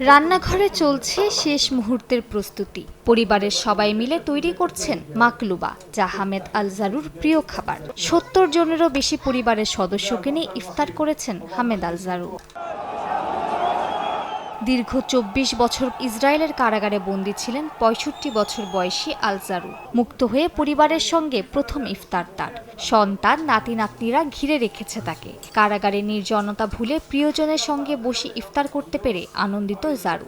রান্নাঘরে চলছে শেষ মুহূর্তের প্রস্তুতি। পরিবারের সবাই মিলে তৈরি করছেন মাকলুবা, যা হামেদ আল জারুর প্রিয় খাবার। ৭০ জনেরও বেশি পরিবারের সদস্যকে নিয়ে ইফতার করেছেন হামেদ আল জারু। দীর্ঘ ২৪ বছর ইসরায়েলের কারাগারে বন্দী ছিলেন ৬৫ বছর বয়সী আল জারু। মুক্ত হয়ে পরিবারের সঙ্গে প্রথম ইফতার তার। সন্তান, নাতি নাতনিরা ঘিরে রেখেছে তাকে। কারাগারে নির্জনতা ভুলে প্রিয়জনের সঙ্গে বসে ইফতার করতে পেরে আনন্দিত জারু।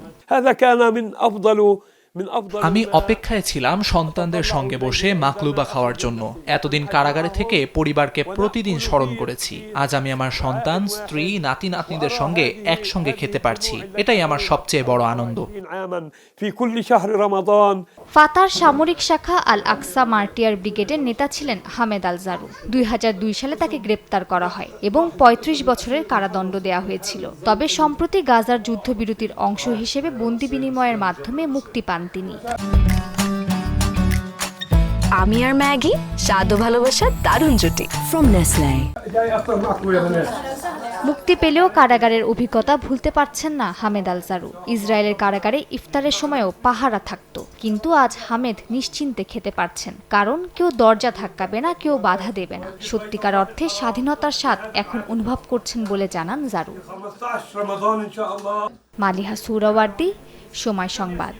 আমি অপেক্ষায় ছিলাম সন্তানদের সঙ্গে বসে মাকলুবা খাওয়ার জন্য। এতদিন কারাগারে থেকে পরিবারকে প্রতিদিন স্মরণ করেছি। আজ আমি আমার সন্তান, স্ত্রী, নাতি নাতনিদের সঙ্গে একসঙ্গে খেতে পারছি। এটাই আমার সবচেয়ে বড় আনন্দ। ফাতার সামরিক শাখা আল আকসা মার্টিয়ার ব্রিগেডের নেতা ছিলেন হামেদ আল জারু। ২০০২ সালে তাকে গ্রেপ্তার করা হয় এবং ৩৫ বছরের কারাদণ্ড দেয়া হয়েছিল। তবে সম্প্রতি গাজার যুদ্ধবিরতির অংশ হিসেবে বন্দি বিনিময়ের মাধ্যমে মুক্তি পান তিনি। আমি আর ম্যাগি, স্বাদ ও ভালোবাসার দারুণ জুটি ফ্রম নেসলে। মুক্তি পেলেও কারাগারের অভিজ্ঞতা ভুলতে পারছেন না হামেদ আল জারু। ইসরায়েলের কারাগারে ইফতারের সময়ও পাহারা থাকতো, কিন্তু আজ হামেদ নিশ্চিন্তে খেতে পারছেন, কারণ কেউ দরজা ধাক্কাবে না, কেউ বাধা দেবে না। সত্যিকার অর্থে স্বাধীনতার স্বাদ এখন অনুভব করছেন বলে জানান জারু। মালিহা সুরাওয়ার্দী, সময় সংবাদ।